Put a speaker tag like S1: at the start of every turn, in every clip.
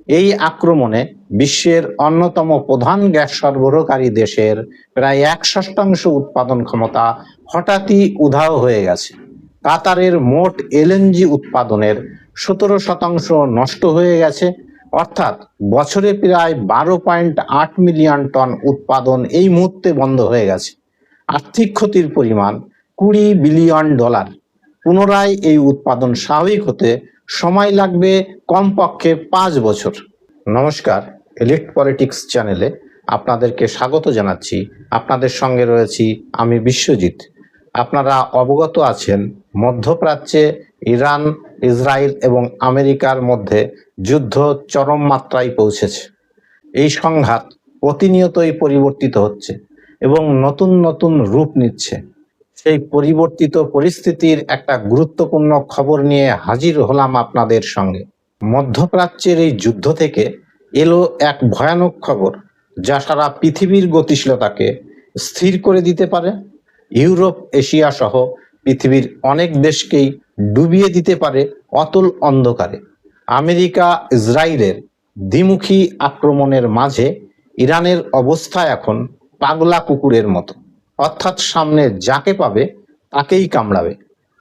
S1: এই আক্রমণে বিশ্বের অন্যতম প্রধান গ্যাস সরবরাহকারী দেশের প্রায় 1/6 উৎপাদন ক্ষমতা হঠাৎই উধাও হয়ে গেছে। কাতারের মোট এলএনজি উৎপাদনের 17% নষ্ট হয়ে গেছে, অর্থাৎ বছরে প্রায় 12.8 মিলিয়ন টন উৎপাদন এই মুহূর্তে বন্ধ হয়ে গেছে। আর্থিক ক্ষতির পরিমাণ $20 বিলিয়ন। পুনরায় এই উৎপাদন স্বাভাবিক হতে সময় লাগবে কমপক্ষে 5 বছর। নমস্কার, এলিট পলিটিক্স চ্যানেলে আপনাদেরকে স্বাগত জানাচ্ছি। আপনাদের সঙ্গে রয়েছি আমি বিশ্বজিৎ। আপনারা অবগত আছেন, মধ্যপ্রাচ্যে ইরান, ইসরায়েল এবং আমেরিকার মধ্যে যুদ্ধ চরম মাত্রায় পৌঁছেছে। এই সংঘাত প্রতিনিয়তই পরিবর্তিত হচ্ছে এবং নতুন নতুন রূপ নিচ্ছে। সেই পরিবর্তিত পরিস্থিতির একটা গুরুত্বপূর্ণ খবর নিয়ে হাজির হলাম আপনাদের সঙ্গে। মধ্যপ্রাচ্যের এই যুদ্ধ থেকে এলো এক ভয়ানক খবর, যা সারা পৃথিবীর গতিশীলতাকে স্থির করে দিতে পারে। ইউরোপ, এশিয়া সহ পৃথিবীর অনেক দেশকেই ডুবিয়ে দিতে পারে অতল অন্ধকারে। আমেরিকা ইসরায়েলের দ্বিমুখী আক্রমণের মাঝে ইরানের অবস্থা এখন পাগলা কুকুরের মতো, অর্থাৎ সামনে যাকে পাবে তাকেই কামড়াবে।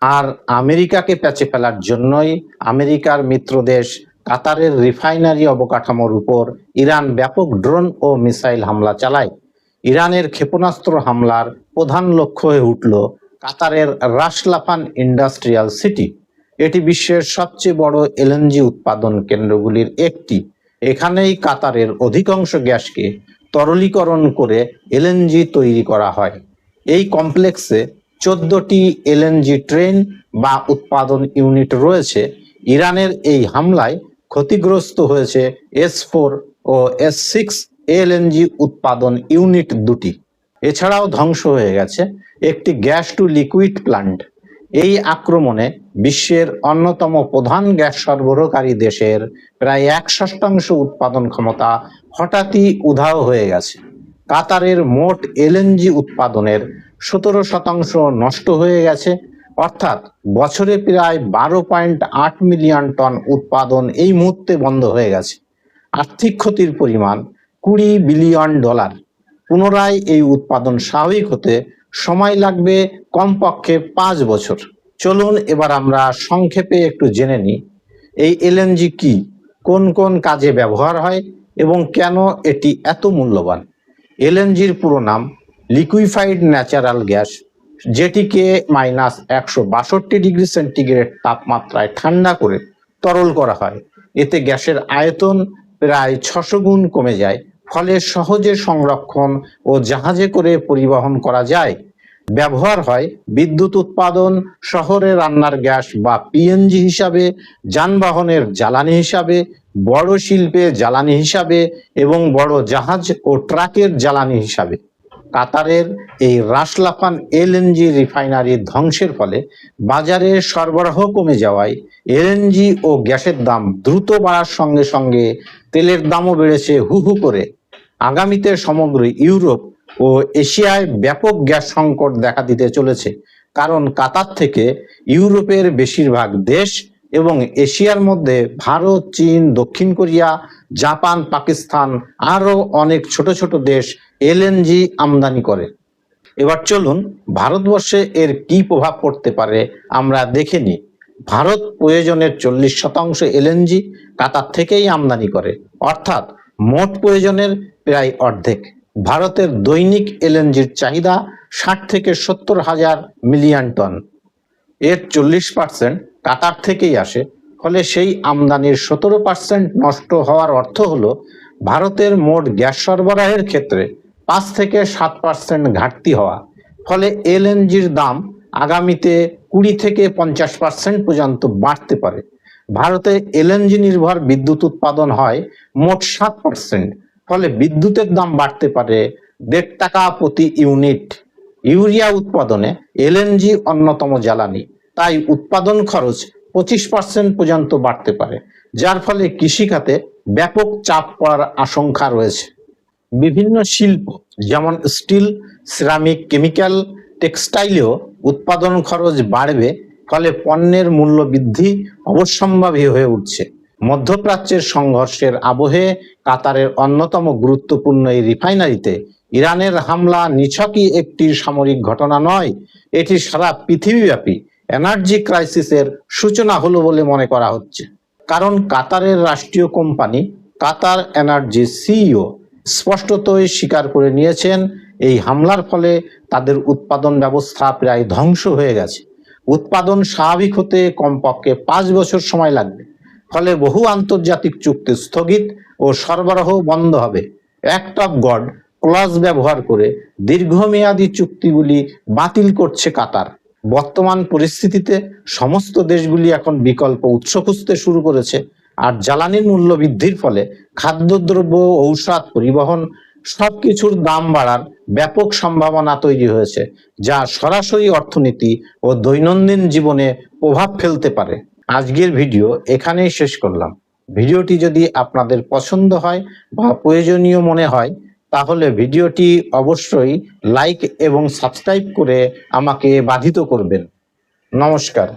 S1: আর আমেরিকাকে প্যাঁচে ফেলার জন্যই আমেরিকার মিত্র দেশ কাতারের রিফাইনারি অবকাঠামোর উপর ইরান ব্যাপক ড্রোন ও মিসাইল হামলা চালায়। ইরানের ক্ষেপণাস্ত্র হামলার প্রধান লক্ষ্য হয়ে উঠল কাতারের রাস লাফান ইন্ডাস্ট্রিয়াল সিটি। এটি বিশ্বের সবচেয়ে বড় এলএনজি উৎপাদন কেন্দ্রগুলির একটি। এখানেই কাতারের অধিকাংশ গ্যাসকে তরলীকরণ করে এলএনজি তৈরি করা হয়। এই কমপ্লেক্সে 14টি এলএনজি ট্রেন বা উৎপাদন ইউনিট রয়েছে। ইরানের এই হামলায় ক্ষতিগ্রস্ত হয়েছে S4 ও S6 এলএনজি উৎপাদন ইউনিট দুটি। এছাড়াও ধ্বংস হয়ে গেছে একটি গ্যাস টু লিকুইড প্ল্যান্ট। এই আক্রমণে বিশ্বের অন্যতম প্রধান গ্যাস সরবরাহকারী দেশের প্রায় 1/6 উৎপাদন ক্ষমতা হঠাৎই উধাও হয়ে গেছে। কাতারের মোট এলএনজি উৎপাদনের 17% নষ্ট হয়ে গেছে, অর্থাৎ বছরে প্রায় 12.8 মিলিয়ন টন উৎপাদন এই মুহূর্তে বন্ধ হয়ে গেছে। আর্থিক ক্ষতির পরিমাণ $20 বিলিয়ন। পুনরায় এই উৎপাদন স্বাভাবিক হতে সময় লাগবে কমপক্ষে 5 বছর। চলুন এবার আমরা সংক্ষেপে একটু জেনে নিই এই এলএনজি কি, কোন কোন কাজে ব্যবহার হয় এবং কেন এটি এত মূল্যবান। এলএনজির পুরো নাম লিকুইফাইড ন্যাচারাল গ্যাস, যেটিকে -162 ডিগ্রি সেন্টিগ্রেড তাপমাত্রায় ঠান্ডা করে তরল করা হয়। এতে গ্যাসের আয়তন প্রায় 600 গুণ কমে যায়, ফলে সহজে সংরক্ষণ ও জাহাজে করে পরিবহন করা যায়। ব্যবহার হয় বিদ্যুৎ উৎপাদন, শহরে রান্নার গ্যাস বা পিএনজি হিসাবে, যানবাহনের জ্বালানি হিসাবে, বড় শিল্পে জ্বালানি হিসাবে এবং বড় জাহাজ ও ট্রাকের জ্বালানি হিসাবে। কাতারের এই রাস লাফান এলএনজি রিফাইনারি ধ্বংসের ফলে বাজারে সরবরাহ কমে যাওয়ায় এলএনজি ও গ্যাসের দাম দ্রুত বাড়ার সঙ্গে সঙ্গে তেলের দামও বেড়েছে হু হু করে। আগামীতে সমগ্র ইউরোপ ও এশিয়ায় ব্যাপক গ্যাস সংকট দেখা দিতে চলেছে, কারণ কাতার থেকে ইউরোপের বেশিরভাগ দেশ এবং এশিয়ার মধ্যে ভারত, চীন, দক্ষিণ কোরিয়া, জাপান, পাকিস্তান আরও অনেক ছোট ছোট দেশ এলএনজি আমদানি করে। এবার চলুন ভারতবর্ষে এর কি প্রভাব পড়তে পারে আমরা দেখে নিই। ভারত প্রয়োজনের 40% এলএনজি কাতার থেকেই আমদানি করে, অর্থাৎ মোট প্রয়োজনের প্রায় অর্ধেক। ভারতের দৈনিক এলএনজির চাহিদা 60 থেকে 70 হাজার মিলিয়ন টন। এর 40% কাতার থেকেই আসে, ফলে সেই আমদানির 17% নষ্ট হওয়ার অর্থ হলো ভারতের মোট গ্যাস সরবরাহের ক্ষেত্রে 5 থেকে 7% ঘাটতি হওয়া। ফলে এলএনজির দাম আগামীতে 20 থেকে 50% পর্যন্ত বাড়তে পারে। ভারতে এলএনজি নির্ভর বিদ্যুৎ উৎপাদন হয় মোট 7%, ফলে বিদ্যুতের দাম বাড়তে পারে 1.5 টাকা প্রতি ইউনিট। ইউরিয়া উৎপাদনে এলএনজি অন্যতম জ্বালানি, তাই উৎপাদন খরচ 25% পর্যন্ত বাড়তে পারে, যার ফলে কৃষিখাতে ব্যাপক চাপ পড়ার আশঙ্কা রয়েছে। বিভিন্ন শিল্প যেমন স্টিল, সিরামিক, কেমিক্যাল, টেক্সটাইলেও উৎপাদন খরচ বাড়বে, ফলে পণ্যের মূল্য বৃদ্ধি অবশ্যম্ভাবী হয়ে উঠছে। মধ্যপ্রাচ্যের সংঘর্ষের আবহে কাতারের অন্যতম গুরুত্বপূর্ণ এই রিফাইনারিতে ইরানের হামলা নিছকই একটি সামরিক ঘটনা নয়, এটি সারা পৃথিবীব্যাপী এনার্জি ক্রাইসিসের সূচনা হলো বলে মনে করা হচ্ছে। কারণ কাতারের রাষ্ট্রীয় কোম্পানি কাতার এনার্জি সিইও স্পষ্টতই স্বীকার করে নিয়েছেন এই হামলার ফলে তাদের উৎপাদন ব্যবস্থা প্রায় ধ্বংস হয়ে গেছে। উৎপাদন স্বাভাবিক হতে কমপক্ষে 5 বছর সময় লাগবে। ফলে বহু আন্তর্জাতিক চুক্তি স্থগিত ও সরবরাহ বন্ধ হবে। অ্যাক্ট অফ গড ক্লজ ব্যবহার করে দীর্ঘমেয়াদী চুক্তিগুলি বাতিল করছে কাতার। বর্তমান পরিস্থিতিতে সমস্ত দেশগুলি এখন বিকল্প উৎস খুঁজতে শুরু করেছে, আর জ্বালানির মূল্য বৃদ্ধির ফলে খাদ্যদ্রব্য, ঔষধ, পরিবহন সবকিছুর দাম বাড়ার ব্যাপক সম্ভাবনা তৈরি হয়েছে, যা সরাসরি অর্থনীতি ও দৈনন্দিন জীবনে প্রভাব ফেলতে পারে। আজকের ভিডিও এখানেই শেষ করলাম। ভিডিওটি যদি আপনাদের পছন্দ হয় বা প্রয়োজনীয় মনে হয় তাহলে ভিডিওটি অবশ্যই লাইক এবং সাবস্ক্রাইব করে আমাকে বাধিত করবেন। নমস্কার।